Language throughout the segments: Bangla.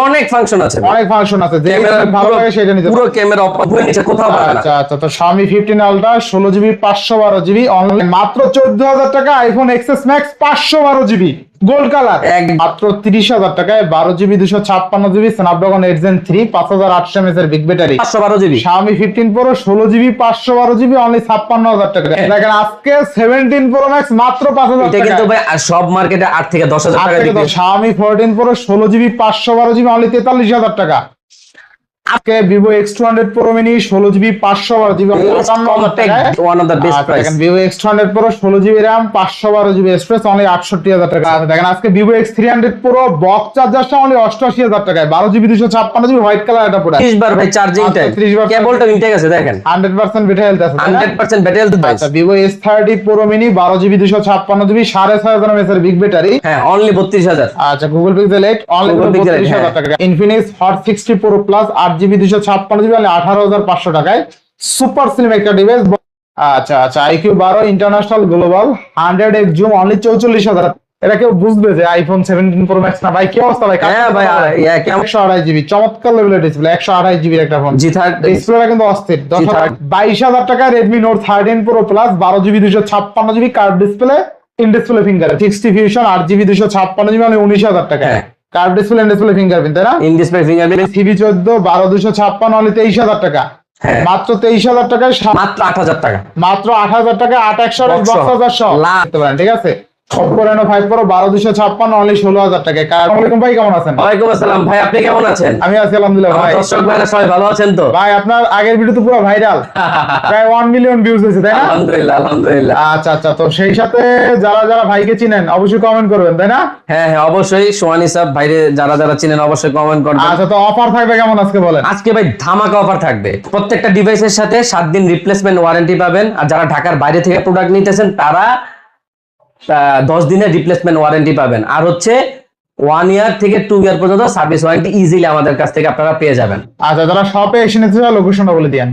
অনেক ফাংশন আছে, যে ভালো লাগে সেটা নিতে পুরো ক্যামেরা অপারেট নিচে কোথাও পাবে না। আচ্ছা, তো Xiaomi 15 Ultra 16GB 512GB online মাত্র 14000 টাকা। IPhone XS Max 512GB gold colour মাত্র 30000 টাকায় 12GB 256GB Snapdragon 8 Gen 3 5800 mAh এর big battery 512GB Xiaomi 15 Pro 16GB 512GB only 56000 টাকা। দেখেন আজকে 17 Pro Max মাত্র 5000 টাকা। এটা কিন্তু ভাই সব মার্কেটে 8 থেকে 10000 টাকা বিক্রি। Xiaomi 14 Pro 16GB 512GB only 43000 টাকা। আজকে Vivo X200 Pro Mini 16GB 512GB 58000 টাকা। One of the best price. দেখেন Vivo X200 Pro 16GB RAM 512GB space only 68000 টাকা। দেখেন আজকে Vivo X300 Pro বক্স চার্জারটা অনলি 88000 টাকায় 12GB 256GB হোয়াইট কালার এটা পুরো 30 বার ভাই চার্জিং টাইম, কেবলটা ইনটেক আছে দেখেন 100% ব্যাটারি হেলথ আছে, 100% ব্যাটারি হেলথ ভাই। আচ্ছা Vivo S30 Pro Mini 12GB 256GB 6500 mAh এর বিগ ব্যাটারি, হ্যাঁ অনলি 32000। আচ্ছা Google Pixel 8 অনলি 32000 টাকা। Infinix Hot 60 Pro Plus 8GB 256GB only 18500 টাকায় সুপার স্লিম একটা ডিভাইস। আচ্ছা IQ 12 international global 100x zoom only 44000। এটা কেউ বুঝবে যে আইফোন 17 Pro Max না ভাই? কি অবস্থা ভাই? হ্যাঁ ভাই 128GB চমৎকার লেভেলের ডিসপ্লে, 128GB একটা ফোন, G30 ডিসপ্লেটা কিন্তু অস্থির। 22000 টাকা Redmi Note 13 Pro Plus 12GB 256GB curve display in display finger 60 fusion 8GB 256GB মানে 19000 টাকা। Curve display in display fingerprint তাই না? In display fingerprint CB14 12256 only 23000 টাকা। মাত্র 23000 টাকায় মাত্র 8000 টাকা, মাত্র 8000 টাকা 8100 বক্স সহ দেখতে পারেন, ঠিক আছে? Oppo Reno 5 Pro 12256 অনলি 16000 টাকা। আসসালামু আলাইকুম ভাই, কেমন আছেন? ওয়ালাইকুম আসসালাম ভাই, আপনি কেমন আছেন? আমি আছি আলহামদুলিল্লাহ ভাই। দর্শক ভাইরা সবাই ভালো আছেন তো? ভাই আপনার আগের ভিডিও তো পুরো ভাইরাল, প্রায় 1 মিলিয়ন ভিউজ হয়েছে তাই না? আলহামদুলিল্লাহ। আচ্ছা তো সেই সাথে যারা ভাইকে চিনেন অবশ্যই কমেন্ট করবেন তাই না? হ্যাঁ অবশ্যই। সোহানি সাহেব ভাইরে যারা চিনেন অবশ্যই কমেন্ট করবেন। আচ্ছা তো অফার থাকবে কেমন আজকে বলেন? আজকে ভাই ধামাকা অফার থাকবে। প্রত্যেকটা ডিভাইসের সাথে 7 দিন রিপ্লেসমেন্ট ওয়ারেন্টি পাবেন, আর যারা ঢাকার বাইরে থেকে প্রোডাক্ট নিতেছেন তারা 10 দিনের রিপ্লেসমেন্ট ওয়ারেন্টি পাবেন, আর হচ্ছে 1 ইয়ার থেকে 2 ইয়ার পর্যন্ত সার্ভিস ওয়ারেন্টি ইজিলি আমাদের কাছ থেকে আপনারা পেয়ে যাবেন। আচ্ছা যারা শপে এসে নিতে চান লোকেশনটা বলে দিয়েন।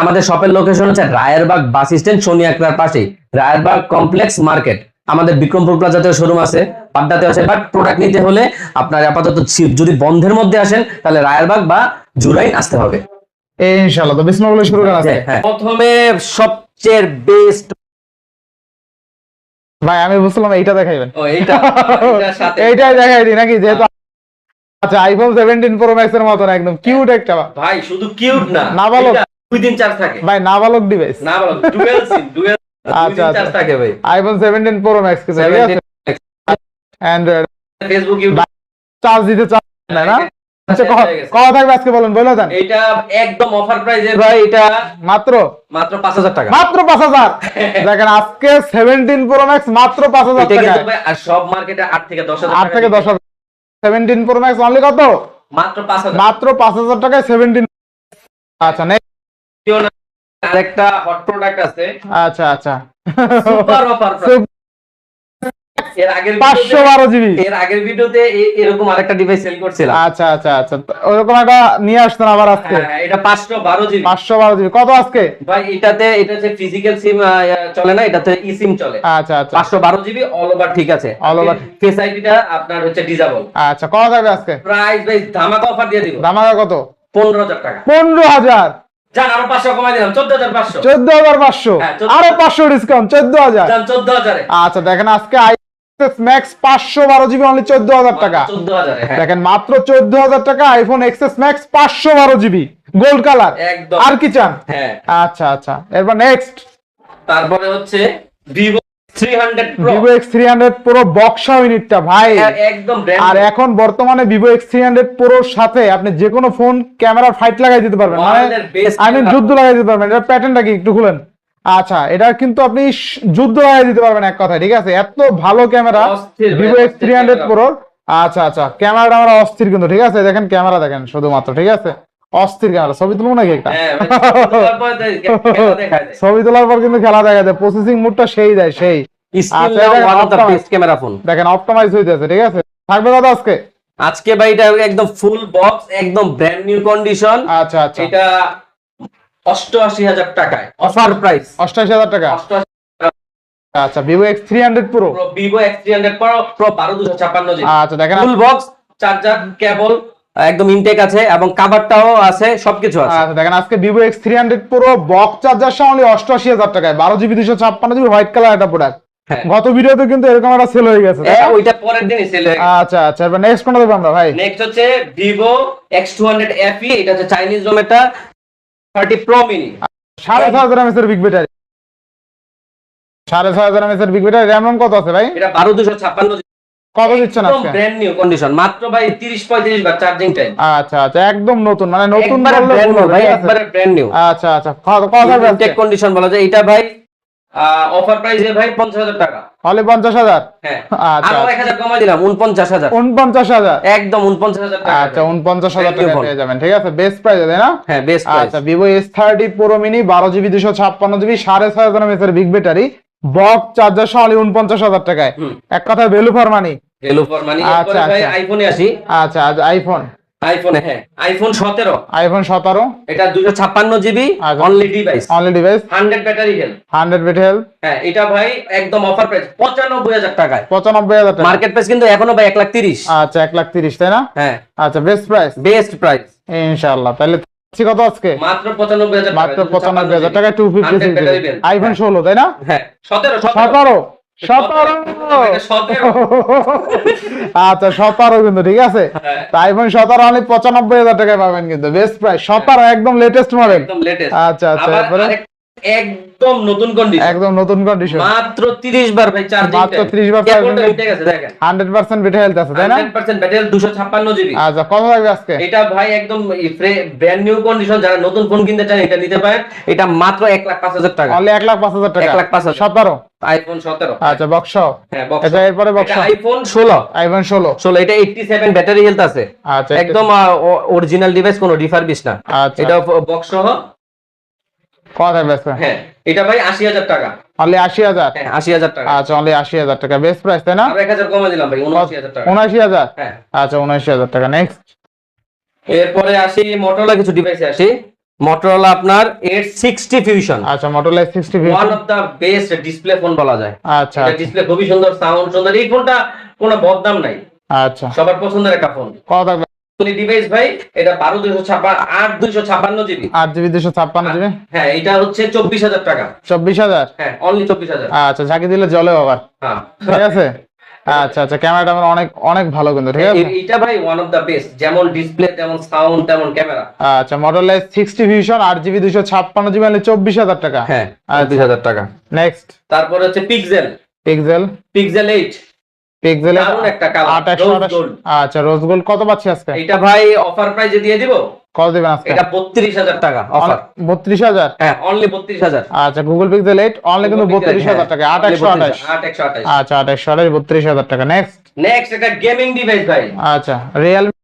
আমাদের শপের লোকেশন হচ্ছে রায়েরবাগ বাস স্ট্যান্ড সোনিয়াকড়ার পাশেই, রায়েরবাগ কমপ্লেক্স মার্কেট। আমাদের বিক্রমপুর প্লাজাতে শোরুম আছে, পাড্ডাতে আছে, বাট প্রোডাক্ট নিতে হলে আপনার আপাতত যদি বন্ধের মধ্যে আসেন তাহলে রায়েরবাগ বা জুরাইন আসতে হবে ইনশাআল্লাহ। তো বিসমিল্লাহ বলে শুরু করা আছে। প্রথমে সবচেয়ে বেস্ট ভাই আমি বুঝলাম এইটা দেখাইবেন। এইটাই দেখাই দিই নাকি? যেহেতু আচ্ছা আইফোন 17 Pro Max এর মতন একদম কিউট একটা ভাই, শুধু কিউট না, নাবালক 2 দিন চার্জ থাকে ভাই, নাবালক ডিভাইস, নাবালক ডুয়াল সিম আচ্ছা চার্জ থাকে ভাই। আইফোন 17 Pro Max কি অ্যান্ড্রয়েড ফেসবুক ইউটিউব চার্জ দিতে চান না? আচ্ছা কথা থাকবে আজকে বলেন দেন। এটা একদম অফার প্রাইসে ভাই, এটা মাত্র 5000 টাকা, মাত্র 5000। দেখেন আজকে 17 Pro Max মাত্র 5000 টাকা। আর সব মার্কেটে 8 থেকে 10000 8 থেকে 10000। 17 Pro Max অনলি কত? মাত্র 5000, মাত্র 5000 টাকায় 17। আচ্ছা নেক্সট আরেকটা হট প্রোডাক্ট আছে। আচ্ছা সুপার অফার এর আগের ভিডিওতে এরকম আরেকটা ডিভাইস সেল করছিলাম। আচ্ছা ওরকম একটা নিয়ে আসতেন আবার আজকে। হ্যাঁ এটা 512GB। কত আজকে ভাই? এটা যে ফিজিক্যাল সিম চলে না, এটাতে ই সিম চলে। আচ্ছা 512GB অল ওভার, ঠিক আছে? অল ওভার ফেস আইডিটা আপনার হচ্ছে ডিসেবল। আচ্ছা কত থাকবে আজকে প্রাইস ভাই ধামাকা অফার দিয়ে দিব। ধামাকা কত? 15000 টাকা। 15000 জান, আরো 500 কমাই দিলাম, 14500। 14500 আরো 500 ডিসকাউন্ট 14000। জান 14000। আচ্ছা দেখেন আজকে XS Max 512GB অনলি 14000 টাকা। 14000 দেখেন মাত্র 14000 টাকা iPhone XS Max 512GB gold colour. একদম। আর কি চান? হ্যাঁ আচ্ছা এরপর নেক্সট, তারপরে হচ্ছে Vivo X300 Pro। Vivo X300 Pro Buxa ইউনিটটা ভাই একদম ব্র্যান্ড। আর এখন বর্তমানে Vivo X300 Pro সাথে আপনি যে কোনো ফোন ক্যামেরা ফাইট লাগাই দিতে পারবেন, মানে আমি যুদ্ধ লাগাই দিতে পারবেন। এটা প্যাটার্নটা কি একটু খুলেন। আচ্ছা এটা কিন্তু আপনি যুদ্ধ লাগাই দিতে পারবেন এক কথায়, ঠিক আছে? এত ভালো ক্যামেরা Vivo X300 Pro। আচ্ছা ক্যামেরাটা আমরা অস্থির কিন্তু, ঠিক আছে? দেখেন ক্যামেরা দেখেন শুধুমাত্র, ঠিক আছে? অস্থির ক্যামেরা। ছবি তুলবো নাকি একটা? ছবি তোলার পর কিন্তু খেলা দেখা যায়, প্রসেসিং মুডটা সেই দেয় সেই। দেখেন অপটিমাইজ হইতেছে, ঠিক আছে? থাকবে কত আজকে? আজকে ভাই এটা একদম ফুল বক্স, একদম ব্র্যান্ড নিউ কন্ডিশন। আচ্ছা এটা 88000 টাকায় অফার প্রাইস। 88000 টাকা। আচ্ছা Vivo X300 Pro। Vivo X300 Pro 12256GB। আচ্ছা দেখেন ফুল বক্স চার্জার, কেবল একদম ইনটেক আছে এবং কভারটাও আছে, সবকিছু আছে। আচ্ছা দেখেন আজকে Vivo X300 pro box charger সহ only 88,000 টাকায় 12GB 256GB হোয়াইট কালার একটা প্রোডাক্ট। হ্যাঁ। গত ভিডিওতে কিন্তু এরকম একটা সেল হয়ে গেছে, তাই না? ওইটা পরের দিনই সেল হয়ে গেছে। আচ্ছা আচ্ছা, এবার নেক্সট কোনটা দেখবো আমরা ভাই? নেক্সট হচ্ছে ভিভো X200 FE, এটা হচ্ছে চাইনিজ রোম, এটা 30 প্রো মিনি, 6500 mAh এর বিগ ব্যাটারি, 6500 mAh এর বিগ ব্যাটারি। র্যাম রম কত আছে ভাই? এটা 12256 কত দিচ্ছেন একদম আজকে? ব্র্যান্ড নিউ কন্ডিশন, মাত্র ভাই 30-35 বার চার্জিং টাইম। আচ্ছা আচ্ছা, একদম নতুন, মানে নতুন একবারে বললে ব্র্যান্ড ভুল নিউ হবে, ভাই, ঠিক আছে? একবারে ব্র্যান্ড নিউ। আচ্ছা আচ্ছা, কত থাকবে আজকে? টেক কন্ডিশন বলা যায়। এটা ভাই অফার প্রাইসে ভাই 50,000 টাকা। হলে 50,000। হ্যাঁ, আচ্ছা আরো 1000 কমাই দিলাম, 49,000। 49,000। একদম 49,000 টাকা। আচ্ছা 49,000 Thank you, টাকা phone। পেয়ে যাবেন, ঠিক আছে? বেস্ট প্রাইস, তাই না? হ্যাঁ, বেস্ট প্রাইস। আচ্ছা Vivo S30 pro mini 12GB 256GB 6500 mAh এর বিগ ব্যাটারি বক্স চার্জার সহ 49,000 টাকায়। এক কথায় value for money. Value for money. আচ্ছা, এরপরে ভাই আচ্ছা। আইফোনে আসি। আচ্ছা আজ আইফোন, হ্যাঁ, আইফোন 17, আইফোন 17 এটা 256GB আচ্ছা। Only device, only device, 100 battery health. 100 battery health. হ্যাঁ, এটা ভাই একদম অফার প্রাইস 95,000 টাকায়। 95,000 টাকা। মার্কেট প্রাইস কিন্তু এখনো ভাই 1,30,000। আচ্ছা 1,30,000, তাই না? হ্যাঁ, আচ্ছা বেস্ট প্রাইস বেস্ট প্রাইস ইনশাআল্লাহ। তাহলে কত আজকে? মাত্র 95,000 টাকা। মাত্র 95,000 টাকা 256GB আইফোন 16, তাই না? হ্যাঁ, 17। 17 17 17। আচ্ছা 17 কিন্তু, ঠিক আছে? হ্যাঁ। তো আইফোন 17 অনলি 95,000 টাকায় পাবেন কিন্তু, বেস্ট প্রাইস। 17 একদম লেটেস্ট মডেল। একদম লেটেস্ট। আচ্ছা আচ্ছা, আবার এরপরে একদম নতুন কন্ডিশন, একদম নতুন কন্ডিশন, মাত্র 30 বার ভাই চার্জিং। মাত্র 30 বার charging time। ঠিক আছে, দেখেন 100% ব্যাটারি হেলথ আছে, তাই না? 100% ব্যাটারি 256GB। আচ্ছা কত থাকবে আজকে? এটা ভাই একদম ব্র্যান্ড নিউ কন্ডিশন, যারা নতুন ফোন কিনতে চান এটা নিতে পারেন। এটা মাত্র 1,05,000 টাকা। অনলি 1,05,000 টাকা। 1,05,000। 17 আইফোন 17। আচ্ছা বক্স। হ্যাঁ, বক্স। আচ্ছা এরপরে বক্স। এটা আইফোন 16। আইফোন 16। এটা 87 ব্যাটারি হেলথ আছে। আচ্ছা একদম অরিজিনাল ডিভাইস, কোনো রিফারবিশ না। আচ্ছা এটা বক্স সহ। কত থাকবে আজকে? হ্যাঁ, এটা ভাই 80,000 টাকা। অনলি 80,000। হ্যাঁ, 80,000 টাকা। আচ্ছা অনলি 80,000 টাকা, বেস্ট প্রাইস, তাই না? আরো 1,000 কমে দিলাম ভাই, 79,000 টাকা। 79,000। হ্যাঁ। আচ্ছা 79,000 টাকা। নেক্সট এরপরে আসি মোটরোলা কিছু ডিভাইসে আসি। মোটরোলা আপনার 860 ফিউশন, আচ্ছা Motorola 60 one of the best display phone বলা যায়। আচ্ছা এটা ডিসপ্লে খুবই সুন্দর, সাউন্ড সুন্দর। এই ফোনটা কোনো বদনাম নাই, আচ্ছা সবার পছন্দের একটা ফোন। কত থাকবে? ডিভাইস ভাই এটা 256GB। 8GB 256GB। হ্যাঁ, এটা হচ্ছে 24,000 টাকা। 24,000। হ্যাঁ, অনলি 24,000। আচ্ছা ঝাঁকি দিলে জলে আবার, হ্যাঁ, ঠিক আছে? আচ্ছা আচ্ছা, ক্যামেরাটা আমার অনেক অনেক ভালো কিন্তু, ঠিক আছে? এটা ভাই ওয়ান অফ দা বেস্ট, যেমন ডিসপ্লে তেমন সাউন্ড তেমন ক্যামেরা। আচ্ছা Motorola 60 fusion 8GB 256GB only 24,000 টাকা। হ্যাঁ, 24,000 টাকা। নেক্সট তারপর হচ্ছে পিক্সেল পিক্সেল 8 পিক্সেল দারুণ একটা কালার, 2828। গোল্ড। আচ্ছা রোজ গোল্ড কত পাচ্ছি আজকে? এটা ভাই অফার প্রাইসে দিয়ে দিব। কত দিবেন আজকে? এটা 32,000 টাকা অফার। 32,000। হ্যাঁ, অনলি 32,000। আচ্ছা গুগল পিক্সেল 8 অনলি কিন্তু 32,000 টাকা। 2828। 828। আচ্ছা 2828 32,000 টাকা। নেক্সট নেক্সট একটা গেমিং ডিভাইস ভাই, আচ্ছা রিয়েলমি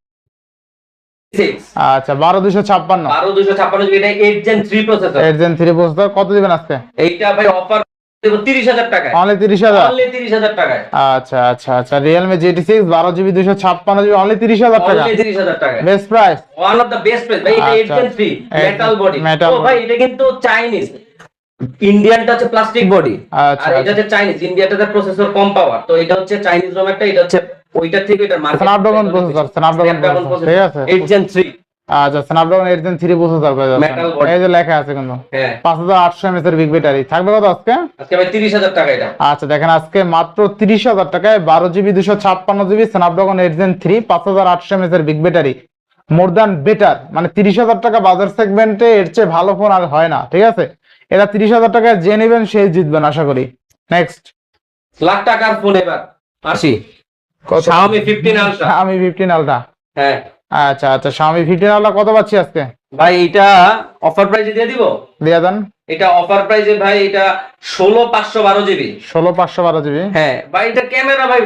6 আচ্ছা 12256 12256 এটা 8 Gen 3 প্রসেসর। 8 Gen 3 প্রসেসর কত দিবেন আজকে? এইটা ভাই অফার দেব 30,000 টাকায়। অনলি 30,000। অনলি 30,000 টাকায়। আচ্ছা আচ্ছা আচ্ছা Realme GT6 12GB 256GB only 30,000 টাকা। অনলি 30,000 টাকায়। Best price, one of the best price ভাই। এটা 8 আচ্ছা, Gen 3 মেটাল বডি। metal ও ভাই body। এটা কিন্তু চাইনিজ, ইন্ডিয়ানটা হচ্ছে প্লাস্টিক বডি, আচ্ছা, আর এটা হচ্ছে চাইনিজ। ইন্ডিয়াটাতে প্রসেসর কম পাওয়ার, তো এটা হচ্ছে চাইনিজ রোম একটা, এটা হচ্ছে ওইটার থেকে এটার market Snapdragon processor, Snapdragon processor, ঠিক আছে? 8 Gen 3। আচ্ছা স্ন্যাপড্রাগন 8 Gen 3 প্রসেসর পেয়ে যাচ্ছেন। Metal body। এই যে লেখা আছে কিন্তু হ্যাঁ, 5800 mAh এর বিগ ব্যাটারি থাকবে কত আজকে? আজকে ভাই 30,000 টাকা এটা। আচ্ছা দেখেন আজকে মাত্র 30,000 টাকায় 12GB 256GB Snapdragon 8 Gen 3 5800 mAh এর big battery, more than better. মানে 30,000 টাকা বাজার সেগমেন্টে এর চেয়ে ভালো ফোন আর হয় না, ঠিক আছে? এটা 30,000 টাকায় যে নেবেন সেই জিতবেন আশা করি। নেক্সট লাখ টাকার ফোন এবার আসি, Xiaomi 15 Ultra। আমি 15 আলট্রা। হ্যাঁ আচ্ছা আচ্ছা Xiaomi 15 আলট্রা কত পাচ্ছি আজকে? ভাই, এটা অফার প্রাইসে দিয়ে দিব। দিয়া দেন। এটা অফার প্রাইসে ভাই, এটা 16,512GB। 16,512GB। হ্যাঁ ভাই, এটা ক্যামেরা ভাই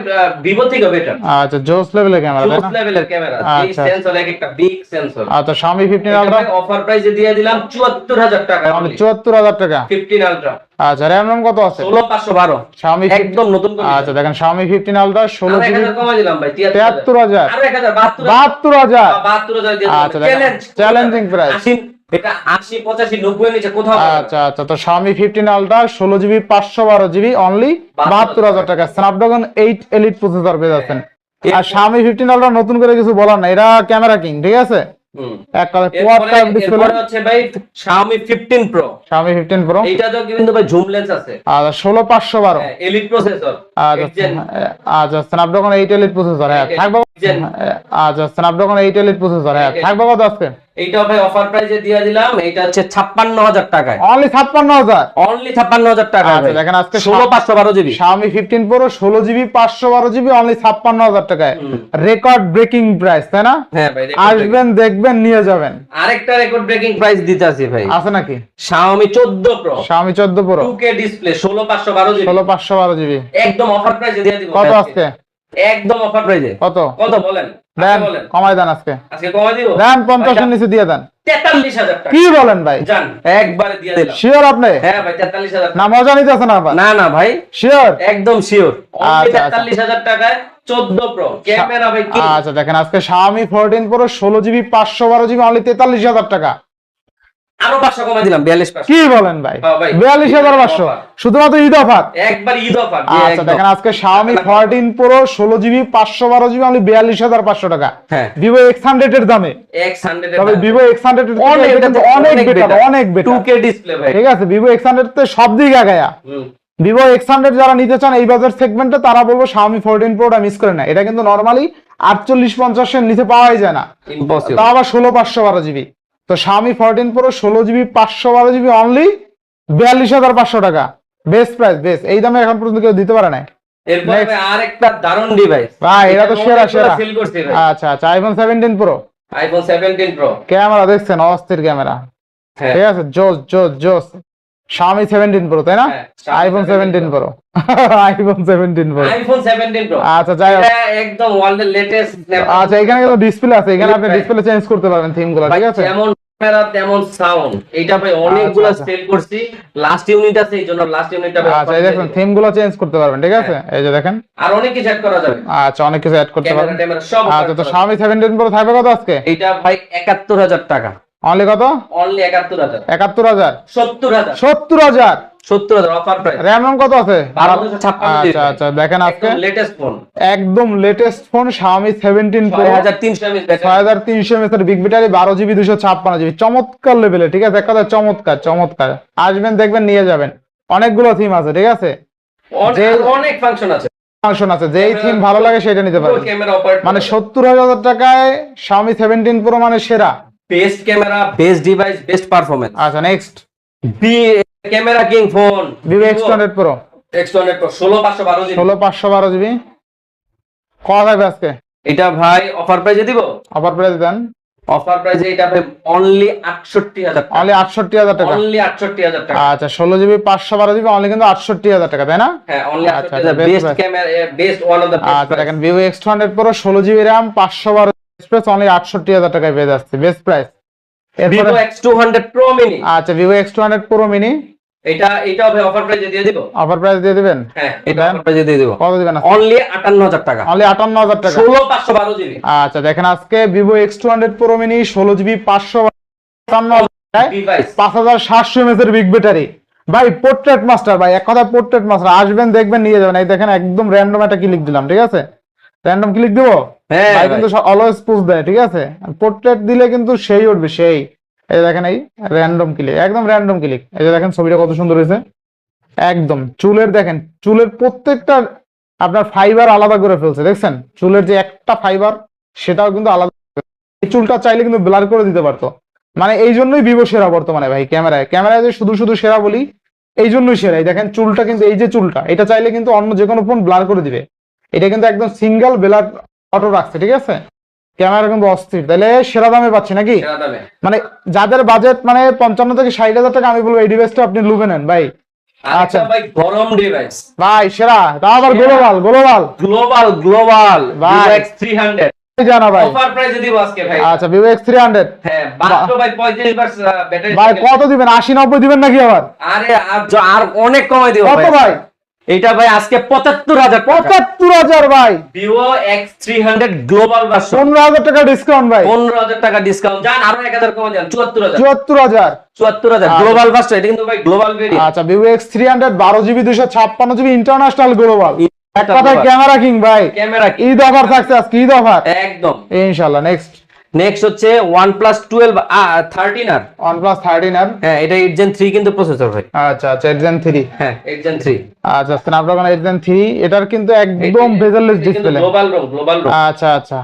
ভিভো থেকে বেটার। আচ্ছা জোস লেভেলের ক্যামেরা, তাই না? লেভেলের ক্যামেরা, এই আচ্ছা। সেন্সর এক একটা বিগ সেন্সর। আচ্ছা Xiaomi 15 আলট্রা অফার প্রাইসে দিয়ে দিলাম 74,000 টাকা। 74,000 টাকা। 15 আলট্রা আচ্ছা র্যাম রম কত আছে? 16,512। Xiaomi একদম নতুন করে। আচ্ছা দেখেন Xiaomi 15 আলট্রা 16GB 1000 কমাই দিলাম ভাই, 73,000। আরো 1000 72,000। 72,000 দিয়ে আচ্ছা দেখেন চ্যালেঞ্জিং প্রাইস। 80 এটা 80 85 90 নিচে কোথাও পাবেন না। আচ্ছা আচ্ছা তো Xiaomi 15 ultra 16GB 512GB only 72,000 টাকা। স্ন্যাপড্রাগন 8 এলিট প্রসেসর পেয়ে যাচ্ছেন। আর Xiaomi 15 Ultra নতুন করে কিছু বলার না, এটা ক্যামেরা কিং, ঠিক আছে। এক কালার কোয়াড টাইপ ডিসপ্লে হচ্ছে ভাই Xiaomi 15 Pro। Xiaomi 15 Pro এইটাতেও কিন্তু ভাই জুম লেন্স আছে। আর 16512 এলিট প্রসেসর। আচ্ছা স্ন্যাপড্রাগন 8 এলিট প্রসেসর, হ্যাঁ থাকবে। আচ্ছা স্ন্যাপড্রাগন 8 এলিট প্রসেসর, হ্যাঁ থাকবে কত আজকে? এইটা ভাই অফার প্রাইসে দিয়ে দিলাম, এটা হচ্ছে 56000 টাকায়। অনলি 56000, অনলি 56000 টাকা। আচ্ছা দেখেন আজকে 16512 GB Xiaomi 15 Pro 16 GB 512 GB only 56000 টাকায়। রেকর্ড ব্রেকিং প্রাইস, তাই না? হ্যাঁ ভাই, আসবেন দেখবেন নিয়ে যাবেন। আরেকটা রেকর্ড ব্রেকিং প্রাইস দিতেছি ভাই, আছে নাকি? Xiaomi 14 Pro। Xiaomi 14 Pro 2K display 16512 GB. 16512 GB একদম অফার প্রাইসে দিয়ে দিব। কত আজকে? একদম অফার প্রাইসে। কত কত বলেন? দেন, কমাই দেন আজকে। আজকে কমাই দিব। দেন 50 এর নিচে দিয়ে দেন। 43000 টাকা। কি বলেন ভাই? জান একবারে দিয়ে দিলাম। শিওর আপনি? হ্যাঁ ভাই 43000 না মজা নিতেছে না আবার? না না ভাই শিওর, একদম শিওর। অনলি আচ্ছা, 43000 টাকায় 14 Pro ক্যামেরা ভাই কি। আচ্ছা দেখেন আজকে Xiaomi 14 Pro 16 GB 512 GB only 43000 টাকা। আরো 500 কমাই দিলাম 42500। কি বলেন ভাই? হ্যাঁ ভাই 42500 শুধুমাত্র ঈদ অফার। একবার ঈদ অফার। আচ্ছা দেখেন আজকে Xiaomi 14 Pro 16 GB 512 GB only 42500 টাকা। হ্যাঁ Vivo X100 এর দামে। X100 এর তবে Vivo X100 এর অনেক বেটার, অনেক বেটার। 2K ডিসপ্লে ভাই, ঠিক আছে Vivo X100 তে সব দিক আগায়া। Vivo X100 যারা নিতে চান এই বাজার সেগমেন্টে তারা বলবো Xiaomi 14 Pro টা মিস করে না। এটা কিন্তু নরমালি 4850 এর নিচে পাওয়াই যায় না, ইম্পসিবল। তাও আবার 16512 জিবি। তো Xiaomi 14 Pro 16 GB 512 GB only 42500 টাকা। Best price, best. এই দামে এখন পর্যন্ত কেউ দিতে পারে না। এরপর ভাই আরেকটা দারুণ ডিভাইস ভাই, এটা তো সেরা সেরা। সেল করছি ভাই। আচ্ছা আচ্ছা iPhone 17 Pro। iPhone 17 Pro camera দেখছেন, অস্থির ক্যামেরা। হ্যাঁ ঠিক আছে, জোস জোস জোস। Xiaomi 17 Pro তাই না? হ্যাঁ, iPhone 17 Pro iPhone 17 Pro। iPhone 17 Pro আচ্ছা যাই হোক, এটা একদম ওয়ার্ল্ডের লেটেস্ট। আচ্ছা এখানে কিন্তু ডিসপ্লে আছে, এখানে আপনি ডিসপ্লে চেঞ্জ করতে পারবেন থিমগুলো, ঠিক আছে? যেমন ক্যামেরা তেমন সাউন্ড। এটা ভাই অনেকগুলো আচ্ছা। সেল করছি, লাস্ট ইউনিট আছে এইজন্য লাস্ট ইউনিটটা আচ্ছা এই দেখুন থিমগুলো চেঞ্জ করতে পারবেন, ঠিক আছে? এই যে দেখেন আর অনেক কিছু অ্যাড করা যাবে। আচ্ছা অনেক কিছু অ্যাড করতে ক্যামেরা পারবেন। ট্যামেরা সব আচ্ছা তো Xiaomi 17 Pro থাকবে কত আজকে? এটা ভাই 71000 টাকা। অনলি কত? অনলি 71000। 71000 70000 70000 70000 offer price. র‍্যাম কত আছে? 1256 আচ্ছা আচ্ছা দেখেন আজকে লেটেস্ট ফোন, একদম latest phone Xiaomi 17 Pro 6300 mAh battery, 6300 mAh big battery, 12 GB 256 GB, চমৎকার লেভেলে, ঠিক আছে? এক কথা চমৎকার চমৎকার। আসবেন দেখবেন নিয়ে যাবেন। অনেকগুলো থিম আছে, ঠিক আছে? অনেক ফাংশন আছে, ফাংশন আছে, যেই থিম ভালো লাগে সেটা নিতে পারবেন। ক্যামেরা অপারেট মানে 70000 টাকায় Xiaomi 17 Pro মানে সেরা। Best camera, best device, best performance. আচ্ছা next camera king phone Vivo X200 Pro X200 Pro 16512 GB. 16512 GB কত থাকবে আজকে? এটা ভাই অফার প্রাইসে দিব। অফার প্রাইস দেন। অফার প্রাইসে এটা ভাই অনলি 68000 টাকা। অনলি 68000 টাকা। অনলি 68000 টাকা। আচ্ছা 16 জিবি 512 জিবি অনলি কিন্তু 68000 টাকা, তাই না? হ্যাঁ অনলি আচ্ছা, 68000। best best price। Camera, best one of the আচ্ছা বেস্ট। দেখেন Vivo X200 Pro 16 GB RAM 512 space only 68000 টাকায় পেয়ে যাচ্ছে, best price. Vivo X200 Pro mini। আচ্ছা Vivo X200 Pro mini এটাও ভাই অফার প্রাইসে দিয়ে দিব। অফার প্রাইস দিয়ে দিবেন? হ্যাঁ এটা অফার প্রাইসে দিয়ে দিব। কত দিবেন? অনলি 58000 টাকা। অনলি 58000 টাকা। 16512 জিবি। আচ্ছা দেখেন আজকে Vivo X200 Pro mini 16 GB 555 device 5700 mAh এর বিগ ব্যাটারি। ভাই পোর্ট্রেট মাস্টার, ভাই এক কথা পোর্ট্রেট মাস্টার। আসবেন দেখবেন নিয়ে যাবেন। এই দেখেন একদম র‍্যান্ডম একটা ক্লিক দিলাম, ঠিক আছে? র‍্যান্ডম ক্লিক দিব, হ্যাঁ ভাই কিন্তু অলওয়েজ পুশ দেয়, ঠিক আছে? পোর্ট্রেট দিলে কিন্তু সেই উঠবে সেই। এই দেখেন এই র‍্যান্ডম ক্লিক, একদম র‍্যান্ডম ক্লিক। এই যে দেখেন ছবিটা কত সুন্দর হয়েছে, একদম চুলের দেখেন, চুলের প্রত্যেকটা আপনার ফাইবার আলাদা করে ফেলছে, দেখছেন? চুলের যে একটা ফাইবার সেটাও কিন্তু আলাদা। এই চুলটা চাইলে কিন্তু ব্লার করে দিতে পারতো। মানে এই জন্যই ভিভো সেরা বর্তমানে ভাই। ক্যামেরায় যে শুধু শুধু সেরা বলি, এই জন্যই সেরা। এই দেখেন চুলটা কিন্তু, এই যে চুলটা, এটা চাইলে কিন্তু অন্য যে কোনো ফোন ব্লার করে দিবে। এটা কিন্তু একদম সিঙ্গেল ব্লার অটো রাখছে, ঠিক আছে? ক্যামেরা কিন্তু অস্থির। তাহলে সেরা দামে পাচ্ছি নাকি? সেরা দামে। মানে যাদের বাজেট মানে 55 থেকে 60,000 টাকা, আমি বলবো এই ডিভাইসটা আপনি লুবে নেন ভাই। আচ্ছা ভাই গরম ডিভাইস ভাই সেরা, তাও আবার গ্লোবাল গ্লোবাল গ্লোবাল গ্লোবাল ভাই। Vivo X300 জানা ভাই। অফার প্রাইসে দিব আজকে ভাই। আচ্ছা Vivo X300 হ্যাঁ মাত্র ভাই 35 ব্যাটারি। ভাই কত দিবেন? 80-90 দিবেন নাকি আবার? আরে আর অনেক কমাই দিব কত ভাই? এটা ভাই আজকে 75000 টাকা। 75000 ভাই। Vivo X300 গ্লোবাল ভার্সন 15000 টাকা ডিসকাউন্ট ভাই। 15000 টাকা ডিসকাউন্ট। জান আরো 1000 কমে যান 74000। 74000 74000 গ্লোবাল ভার্সন। এটা কিন্তু ভাই গ্লোবাল ভেরিয়েন্ট। আচ্ছা Vivo X300 12 GB 256 GB international global. এক কথায় ক্যামেরা কিং ভাই, ক্যামেরা ঈদ অফার থাকছে আজকে, ঈদ অফার একদম ইনশাআল্লাহ। নেক্সট হচ্ছে OnePlus 12 13R। OnePlus 13R, হ্যাঁ এটা 8 Gen 3 কিন্তু প্রসেসর ভাই। আচ্ছা আচ্ছা 8 Gen 3, হ্যাঁ 8 Gen 3। আচ্ছা স্ন্যাপড্রাগন 8 Gen 3, এটার কিন্তু একদম বেজেললেস ডিসপ্লে। Global Rome. আচ্ছা আচ্ছা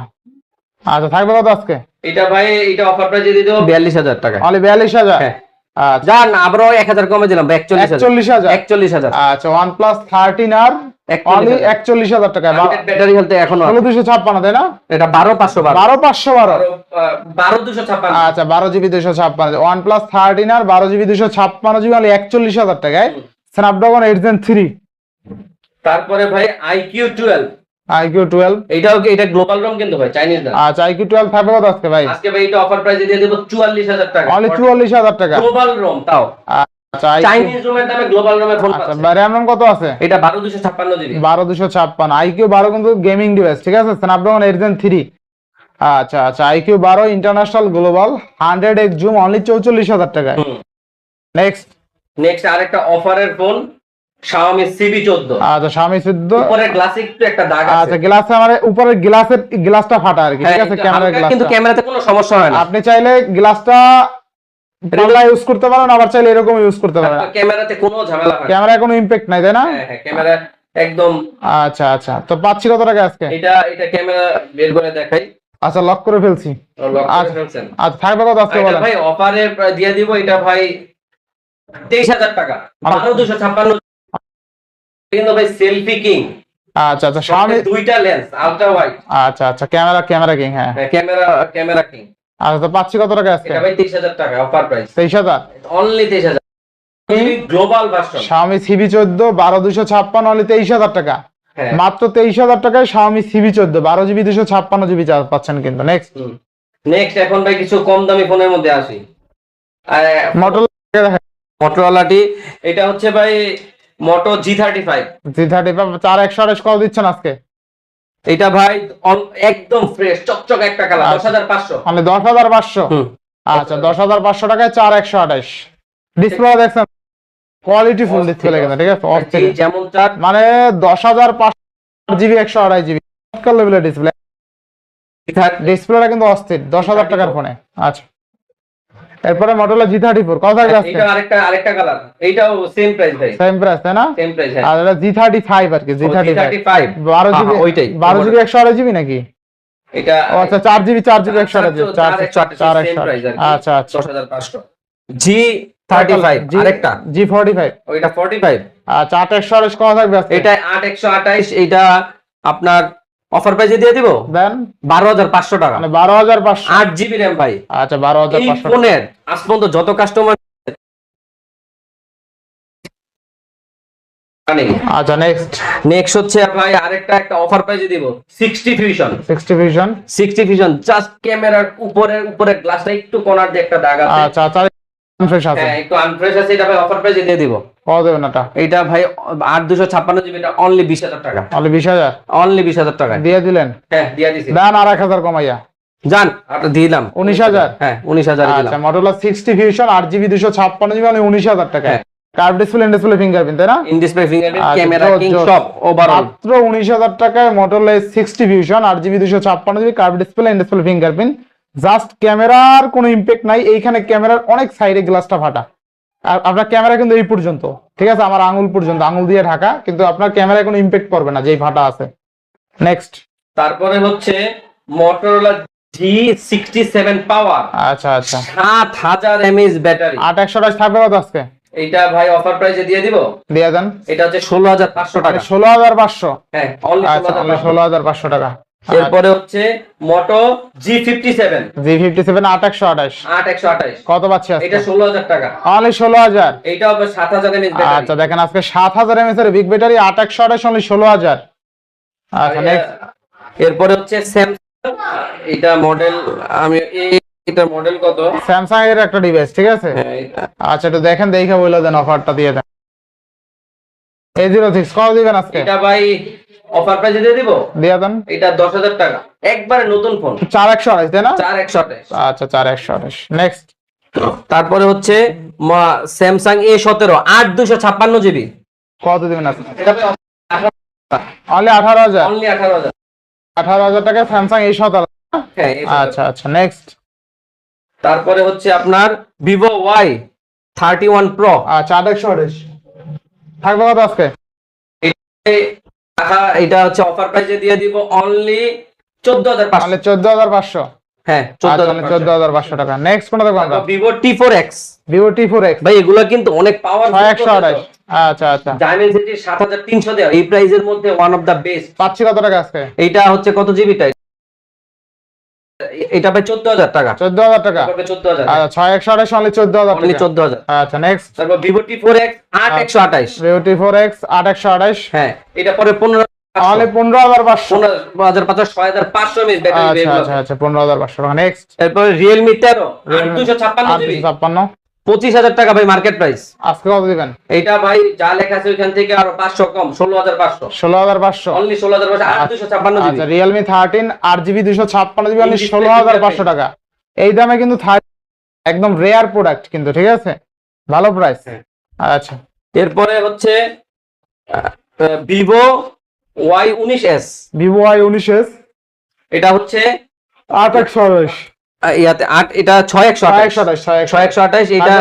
আচ্ছা, থাকবে কত আজকে? এটা ভাই এটা অফার প্রাইসে দিয়ে দেবো 42000 টাকা। অনলি 42000? হ্যাঁ আচ্ছা জান আবারও 1000 কমে দিলাম 41000। 41000। আচ্ছা OnePlus 13R অনলি 41000 টাকা। ব্যাটারি হেলথ এখনো 16256 তাই না? এটা 12512 12256। আচ্ছা 12GB 256। OnePlus 13R 12GB 256GB only 41000 টাকায়, স্ন্যাপড্রাগন 8 Gen 3। তারপরে ভাই IQ12। এটা গ্লোবাল রোম কিন্তু ভাই, চাইনিজ না। আচ্ছা IQ12 থাকবে কত আজকে ভাই? আজকে ভাই এটা অফার প্রাইসে দিয়ে দেব 44000 টাকা। অনলি 44000 টাকা গ্লোবাল রোম তাও। আচ্ছা চাইনিজ রোমের দামে গ্লোবাল রোমের ফোন আচ্ছা পাচ্ছেন। RAM কত আছে? এটা 12256 জিবি। 12256 IQ12 কিন্তু গেমিং ডিভাইস, ঠিক আছে, স্ন্যাপড্রাগন 8 Gen 3। আচ্ছা আচ্ছা IQ12 international global 100x zoom only 44000 টাকায়। নেক্সট আরেকটা অফারের ফোন Xiaomi CB14। আচ্ছা Xiaomi 14, উপরে গ্লাসে একটু একটা দাগ আছে। আচ্ছা গ্লাসে মানে উপরের গ্লাসটা ফাটা আর কি, ঠিক আছে, ক্যামেরার গ্লাস, কিন্তু ক্যামেরাতে কোনো সমস্যা হয় না। আপনি চাইলে গ্লাসটা পাল্লা ইউজ করতে পারেন, আবার চাইলে এরকম ইউজ করতে পারেন, ক্যামেরাতে কোনো ঝামেলা হয় না। ক্যামেরায় কোনো ইমপ্যাক্ট নাই তাই না? হ্যাঁ ক্যামেরা একদম। আচ্ছা আচ্ছা, তো পাচ্ছি কত টাকা আজকে? এটা ক্যামেরা বের করে দেখাই। আচ্ছা লক করে ফেলছি। লক করে ফেলছেন? আচ্ছা থাকবে কত আজকে বলেন? ভাই অফারে দিয়ে দিব এটা ভাই 23000 টাকা। 12256 কিন্তু ভাই সেলফি কিং। আচ্ছা আচ্ছা Xiaomi দুইটা লেন্স আলট্রা ওয়াইড। আচ্ছা আচ্ছা ক্যামেরা কিং, হ্যাঁ ক্যামেরা কিং। আচ্ছা তো পাচ্ছি কত টাকা আজকে? এটা ভাই 23000 টাকা offer price. 23000 only 23000 global version. Xiaomi CB14 12256 only 23000 টাকা। মাত্র 23000 টাকায় Xiaomi CB14 12GB 256GB charge পাচ্ছেন কিন্তু। নেক্সট এখন ভাই কিছু কম দামি ফোনের মধ্যে আসি। মোটরোলাটি এটা হচ্ছে ভাই মোটো G35। 4128 কত দিচ্ছেন আজকে? এটা ভাই একদম ফ্রেশ চকচক একটা কালার 10500। মানে 10500। আচ্ছা 10500 টাকায় 4128। ডিসপ্লে দেখছেন কোয়ালিটি ফুল ডিসপ্লে কিন্তু, ঠিক আছে, অস্থির যেমন চার মানে 10500GB 128GB কাল লেভেলের ডিসপ্লে। ডিসপ্লেটা কিন্তু অস্থির 10000 টাকার ফোনে। আচ্ছা এরপরে Motorola G34 কত থাকবে আজকে? এটা আরেকটা কালার, এইটাও সেম প্রাইস ভাই, সেম প্রাইস তাই না? Same price. আর এটা G35 আর কি, G35 12GB ওইটাই 12GB 128GB নাকি? এটা আচ্ছা 4GB 128GB। আচ্ছা আচ্ছা 10500। G35 আরেকটা G45 ওইটা 45। আচ্ছা 8128 কত থাকবে আজকে? এটা 8128। এটা আপনার অফার প্রাইসে দিয়ে দিব দেন 12500 টাকা। মানে 12500 8GB RAM ভাই। আচ্ছা 12500। এই ফোনের আজ পর্যন্ত যত কাস্টমার। আচ্ছা নেক্সট হচ্ছে ভাই আরেকটা অফার প্রাইসে দিব 60 ফিউশন। জাস্ট ক্যামেরার উপরে গ্লাসটা একটু কর্নার দিয়ে একটা দাগ আছে। আচ্ছা আচ্ছা আনফ্রেশ আছে, হ্যাঁ একটু আনফ্রেশ আছে। এটা ভাই অফার প্রাইসে দিয়ে দিব। কত দেবেন এটা? এটা ভাই 8256GB। এটা অনলি 20000 টাকা। অনলি 20000? অনলি 20000 টাকা দিয়ে দিলেন? হ্যাঁ দিয়ে দিছি। দেন আর 1000 কমাইয়া জান আপনি দিলাম 19000। হ্যাঁ 19000 দিলাম। আচ্ছা Motorola 60 fusion 8GB 256GB only 19000 টাকা। কার্ভ ডিসপ্লে, ডিসপ্লে ফিঙ্গারপ্রিন্ট তাই না? In display fingerprint, camera king সব ওভারঅল। মাত্র 19000 টাকায় Motorola 60 fusion 8GB 256GB curve display, in display fingerprint. Just ক্যামেরার কোনো ইমপ্যাক্ট নাই, এইখানে ক্যামেরার অনেক সাইডে গ্লাসটা ফাটা। আর আপনার ক্যামেরা কিন্তু এই পর্যন্ত, ঠিক আছে, আমার আঙুল পর্যন্ত, আঙুল দিয়ে ঢাকা, কিন্তু আপনার ক্যামেরায় কোনো ইমপ্যাক্ট পড়বে না যেই ফাটা আছে। নেক্সট তারপরে হচ্ছে Motorola G67 পাওয়ার। আচ্ছা আচ্ছা 7000 mAh ব্যাটারি। 8128 থাকবে কত আজকে? এইটা ভাই অফার প্রাইসে দিয়ে দিব। দিয়ে দেন। এটা হচ্ছে 16500 টাকা। 16500? হ্যাঁ অনলি 16500 টাকা। এরপরে হচ্ছে Moto G57 8128 কত পাচ্ছি আজকে? এটা 16000 টাকা। অনলি 16000। এইটা হবে 7000 mAh ব্যাটারি। আচ্ছা দেখেন আজকে 7000 mAh এর বিগ ব্যাটারি 8128 অনলি 16000। আচ্ছা নেক্সট। এরপরে হচ্ছে স্যামসাং। এটা মডেল এটা মডেল কত? স্যামসাং এর একটা ডিভাইস, ঠিক আছে। আচ্ছা একটু দেখেন, দেখে বলে দেন, অফারটা দিয়ে দেন। A06 কত দিবেন আজকে? এটা ভাই অফার প্রাইসে দিয়ে দিব। দিয়ে দেন। এটা 10000 টাকা, একবারে নতুন ফোন। 4128 তাই না? 4128। আচ্ছা 4128। নেক্সট। তারপরে হচ্ছে স্যামসাং A17 8256GB। কত দিবেন আজকে? এটা ভাই অনলি 18,000। অনলি 18,000। 18,000 টাকায় স্যামসাং A17। হ্যাঁ আচ্ছা আচ্ছা, নেক্সট। তারপরে হচ্ছে আপনার ভিভো Y31 Pro। আচ্ছা 2828 থাকবে কত আজকে? এটা হচ্ছে অফার প্রাইসে দিয়ে দিব অনলি 14,500। তাহলে 14,500। হ্যাঁ আচ্ছা, 14,500 টাকা। নেক্সট কোনটা দেখবো আমরা? Vivo T4X। ভিভো T4X ভাই এগুলা কিন্তু অনেক পাওয়ারফুল। 6128। আচ্ছা আচ্ছা, ডাইমেনসিটি 7300 দেওয়া, এই প্রাইসের মধ্যে ওয়ান অফ দা বেস্ট। পাচ্ছি কত টাকা আজকে? এইটা হচ্ছে কত জিবিটা? এটা ভাই 14,000 টাকা। 14,000 টাকা। 14,000। আচ্ছা 6128 অনলি 14,000 অনলি টাকা। 14,000। আচ্ছা নেক্সট। তারপর ভিভো T4X 8128। Vivo T4X 8128। হ্যাঁ, এটা পরে 15,000 অনলি 15,500। 15,500 6500 এমএএইচ ব্যাটারি আচ্ছা এগুলো। আচ্ছা আচ্ছা, 15,500 টাকা। নেক্সট। তারপর Realme 13 8256 জিবি 856। 25,000 টাকা ভাই মার্কেট প্রাইস। আজকে কত দিবেন? এইটা ভাই যা লেখা আছে ওইখান থেকে আরো 500 কম, 16,500। 16,500। Only 16,500 8256 GB. আচ্ছা Realme 13 8GB 256 জিবি অনলি 16,500 টাকা। এই দামে কিন্তু একদম রেয়ার প্রোডাক্ট কিন্তু, ঠিক আছে, ভালো প্রাইস। আচ্ছা এরপরে হচ্ছে ভিভো Y19s। ভিভো Y19s এটা হচ্ছে 828। ইয়াতে 8, এটা 6128। 6128। এটা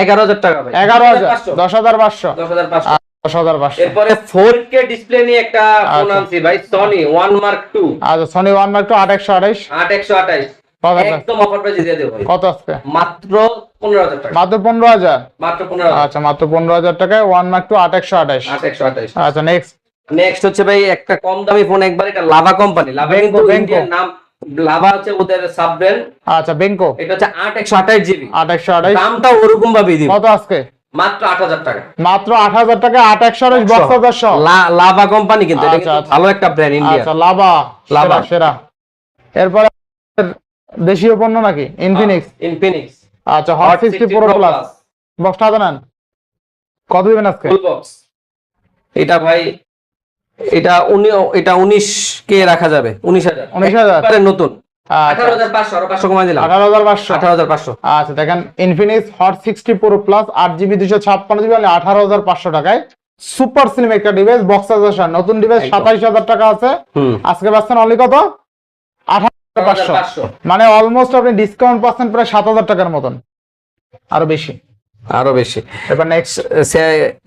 11,000 টাকা ভাই। 11,000 10,500। 10,500। 10,500। এরপরে 4K ডিসপ্লে নিয়ে একটা ফোন আচ্ছা। আনছি ভাই, সনি 1 Mark II। আচ্ছা সনি 1 Mark II 828। 8128 কত টাকা? একদম অফার প্রাইসে দিয়ে দেব ভাই। কত আজকে? মাত্র 15,000 টাকা। মাত্র 15,000। মাত্র 15,000। আচ্ছা মাত্র 15,000 টাকায় 1 Mark II 828। 8128। আচ্ছা নেক্সট। নেক্সট হচ্ছে ভাই একটা কম দামি ফোন, একবার এটা লাভা কোম্পানি। লাভা কিন্তু Benko। ইন্ডিয়ান নাম, লাভা হচ্ছে ওদের সাব ব্র্যান্ড। আচ্ছা বেঙ্কো এটা হচ্ছে 8128 জিবি। 828। দামটা ওরকম ভাবেই দিব। কত আজকে? মাত্র 8,000 টাকা। মাত্র 8,000 টাকা 828 বক্স হাজার সহ। লাভা কোম্পানি কিন্তু এটা আচ্ছা, কিন্তু আচ্ছা। ভালো একটা ব্র্যান্ড ইন্ডিয়া। আচ্ছা লাভা লাভা। সেরা। এরপরে দেশীয় পণ্য নাকি? ইনফিনিক্স। ইনফিনিক্স আচ্ছা হট 60 প্রো প্লাস বক্সটা দেন। কত দিবেন আজকে? Full box. এটা ভাই এটা 19 কে রাখা যাবে 19,000। 19,000 এবারে নতুন আচ্ছা 18,500 আরো 500 কমাই দিলাম। 18,500। 18,500। আচ্ছা দেখেন Infinix hot 60 pro plus 8GB 256 GB 18,500 টাকায় সুপার স্লিম একটা ডিভাইস, বক্স চার্জার। নতুন ডিভাইস 27,000 টাকা আছে। আজকে পাচ্ছেন অনলি কত? 18,500। মানে অলমোস্ট আপনি ডিসকাউন্ট পাচ্ছেন প্রায় 7,000 টাকার মতন, আরো বেশি। আরো বেশি। এবার নেক্সট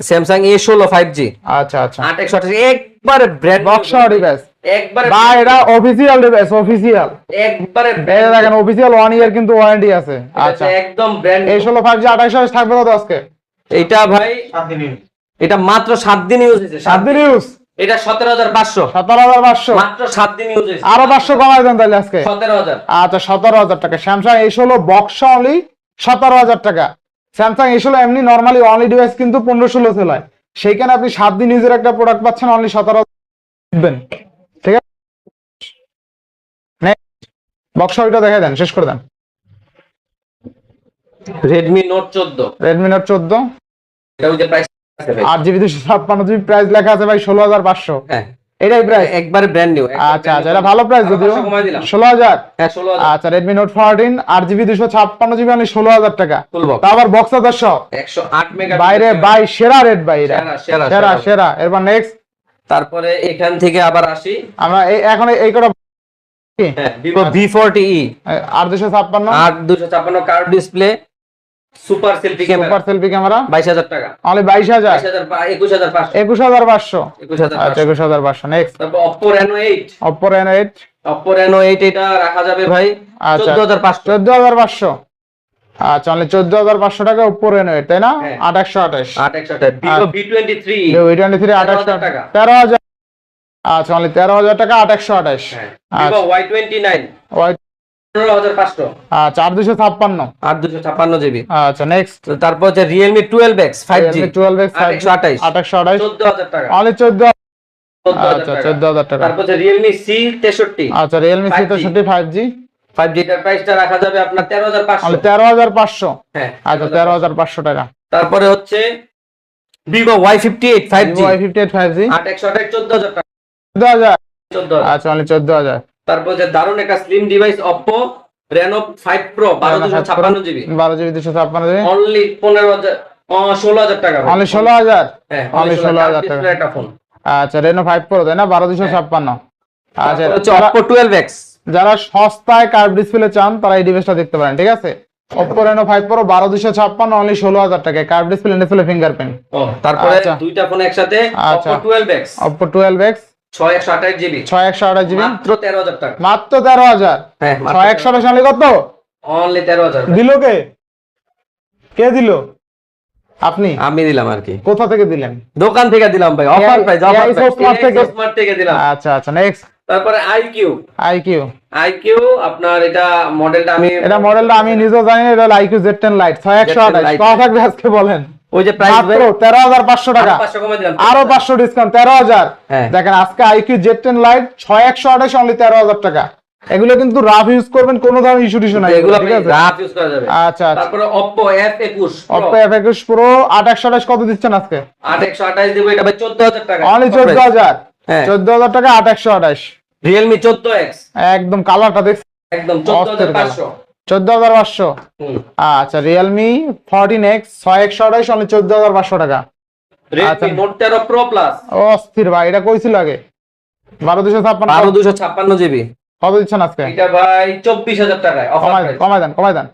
স্যামসাং A16 5G। আচ্ছা আচ্ছা 8128 একবারে ব্র্যান্ড বক্স ডিভাইস। একবারে বা এটা অফিসিয়াল ডিভাইস, অফিসিয়াল। একবারে এই দেখেন অফিসিয়াল 1 ইয়ার কিন্তু ওয়ারেন্টি আছে। আচ্ছা একদম ব্র্যান্ড। A16 5G 28 থাকবে কত আজকে? এটা ভাই 7 দিন, এটা মাত্র 7 দিন ইউজ হয়েছে। 7 দিন ইউজ। এটা 17,500। 17,500 মাত্র 7 দিন ইউজ হয়েছে। আরো 500 কমাই দেন তাহলে আজকে। 17,000। আচ্ছা 17,000 টাকা স্যামসাং A16 বক্স অনলি 17,000 টাকা। স্যামসাং A16 এমনি নরমালি অনলি ডিভাইস কিন্তু 15-16 সেল হয়, সেইখানে আপনি 7 দিন ইউজের একটা প্রোডাক্ট পাচ্ছেন অনলি 17,000 দিবেন, ঠিক আছে। বক্স ওইটা দেখাই দেন, শেষ করে দেন। Redmi Note 14। Redmi Note 14 এটা ওই যে প্রাইস আছে ভাই 8GB 256GB প্রাইস লেখা আছে ভাই 16,500। হ্যাঁ এটাই প্রাইস একবারে ব্র্যান্ড নিউ। আচ্ছা আচ্ছা এটা ভালো প্রাইস যদিও 16,000। হ্যাঁ 16,000। আচ্ছা Redmi Note 14 8GB 256GB only 16,000 টাকা। Full box. তারপর বক্স 100 108 মেগা বাইরে বাই সেরা রেট বাইরে সেরা সেরা সেরা। এরপর নেক্সট। তারপরে এখান থেকে আবার আসি আমরা এখন এই কটা Vivo V40e 856 8256 curve display super selfie camera, super selfie camera 22,000 টাকা। অনলি 22,000 21,500 21,500 21,500। আচ্ছা 21,500। নেক্সট তারপর Oppo Reno 8 Oppo Reno 8 Oppo Reno 8 এটা রাখা যাবে ভাই আচ্ছা 14,500 14,500। আচ্ছা অনলি 14,500 টাকা Oppo Reno 8 তাই না? 2828 828 Vivo V23 V23 2800 টাকা 13,000। আচ্ছা অনলি 13,000 টাকা 2828। Vivo Y29 ওই 15,500 আচ্ছা 8,256 8256 জিবি। আচ্ছা নেক্সট। তারপর হচ্ছে Realme 12X 5G 12X 828 2828 14,000 টাকা অনলি 14,000। 14,000 আচ্ছা টাকা। 14,000 টাকা। তারপর হচ্ছে Realme C63 আচ্ছা Realme 5G C63 5G 5G এর প্রাইসটা রাখা যাবে আপনার 13,500। অনলি 13,500। হ্যাঁ আচ্ছা 13,500 টাকা। তারপরে হচ্ছে Vivo Y58 5G Vivo Y58 5G 828 14,000 টাকা 14,000। 14,000। আচ্ছা অনলি 14,000। তারপর হচ্ছে দারুণ একটা slim device Oppo Reno 5 Pro 12,256 GB 12GB 256GB only 16,000 টাকা ভাই। অনলি 16,000। হ্যাঁ only 16,000 টাকা। ডিসপ্লে একটা ফোন আচ্ছা রেনো 5 প্রো তাই না 12256। আচ্ছা তারপর হচ্ছে Oppo 12X। যারা সস্তায় কার্ভ ডিসপ্লে চান তারা এই ডিভাইসটা দেখতে পারেন, ঠিক আছে। Oppo Reno 5 Pro 12256 অনলি 16000 টাকায়, কার্ভ ডিসপ্লে ফিঙ্গারপ্রিন্ট। তারপরে আচ্ছা। দুইটা ফোন একসাথে আচ্ছা। Oppo 12X Oppo 12X 6128GB 6128GB মাত্র 13000 টাকা। মাত্র 13000। হ্যাঁ 6128 অনলি কত অনলি 13000। দিল কে দিল? আপনি? আমি দিলাম আর কি। কোথা থেকে দিলেন? দোকান থেকে দিলাম ভাই, offer price, offer AI price Smart থেকে দিলাম। আচ্ছা আচ্ছা নেক্সট। তারপরে IQ আপনার এটা মডেলটা আমি নিজেও জানি না, এটা হলো IQ Z10 Lite 6128 কত থাকবে আজকে বলেন? ওই যে প্রাইস মাত্র 13500 টাকা, 500 কমে দিলাম, আরো 500 ডিসকাউন্ট 13000। হ্যাঁ। দেখেন আজকে IQ Z10 Lite 6128 অনলি 13000 টাকা। এগুলো কিন্তু রাফ ইউজ করবেন, কোনো ধরনের ইস্যু টিস্যু নাই, এগুলো ঠিক আছে? রাফ ইউজ করা যাবে। আচ্ছা আচ্ছা। তারপরে Oppo F21 Oppo F21 Pro 8128 কত দিচ্ছেন আজকে? 8128 দিব, এটা ভাই 14000 টাকা অনলি 14000। হ্যাঁ 14000 টাকা 8128। Realme 14X একদম কালারটা দেখছেন, একদম 14500। 14500। আচ্ছা Realme 14X 6128 অনলি 14500 টাকা। Redmi Note 13 Pro Plus অস্থির ভাই, এটা কইছিল আগে 12256 12256GB কত দিচ্ছেন আজকে? এটা ভাই 24000 টাকায় অফার প্রাইস। কমাই দেন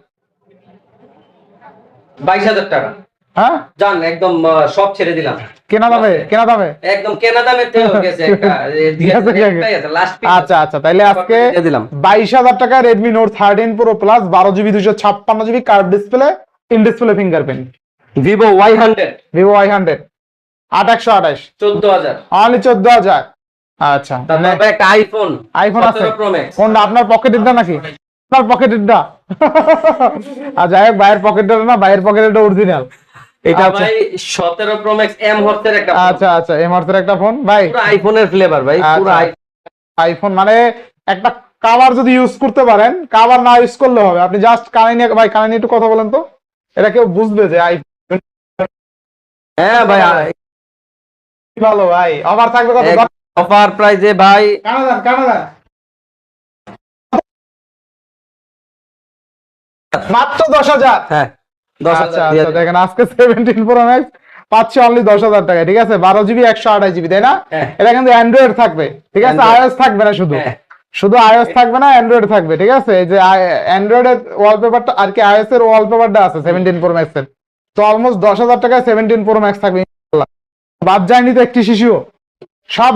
22000 টাকা। হ্যাঁ জান একদম সব ছেড়ে দিলাম, কেনা দামে একদম কেনা দামে তো গেছে একটা একটাই আছে লাস্ট পিস। আচ্ছা আচ্ছা, তাইলে আজকে দিয়ে দিলাম 22000 টাকা Redmi Note 13 Pro Plus 12GB 256GB curve display, in display fingerprint. Vivo Y100 Y100 8128 14000। Only 14000। আচ্ছা তারপরে একটা আইফোন আছে 17 Pro Max। কোনটা আপনার পকেটের দা নাকি? আপনার পকেটের দা আর যাই হোক, বাইরের পকেটের না, বাইরের পকেটেরটা অরিজিনাল। এটা হচ্ছে ভাই 17 Pro Max M হর্সের একটা ফোন। আচ্ছা আচ্ছা এমআরসির একটা ফোন ভাই, পুরো আইফোনের ফ্লেভার ভাই, পুরো আইফোন মানে একটা কভার যদি ইউজ করতে পারেন, কভার না ইউজ করলে হবে, আপনি জাস্ট কানে নিয়ে ভাই, কানে নিয়ে একটু কথা বলেন তো, এটা কেউ বুঝবে যে আইফোন। হ্যাঁ ভাই ভালো ভাই, অফার থাকবে কত? অফার প্রাইসে ভাই কানাডা মাত্র 10000। হ্যাঁ আচ্ছা আচ্ছা, দেখেন আজকে 17 Pro Max পাচ্ছি অনলি 10000 টাকায়, ঠিক আছে। 12GB 128GB তাই না? এটা কিন্তু অ্যান্ড্রয়েড থাকবে, ঠিক আছে, আইওএস থাকবে না, শুধু আইওএস থাকবে না, অ্যান্ড্রয়েড থাকবে, ঠিক আছে। এই যে অ্যান্ড্রয়েডের ওয়ালপেপারটা আর কি, আইওএস এর ওয়ালপেপারটা আছে 17 Pro Max এর, তো অলমোস্ট 10000 টাকায় 17 Pro Max থাকবে ইনশাআল্লাহ। বাদ যায়নি তো একটি শিশু, সব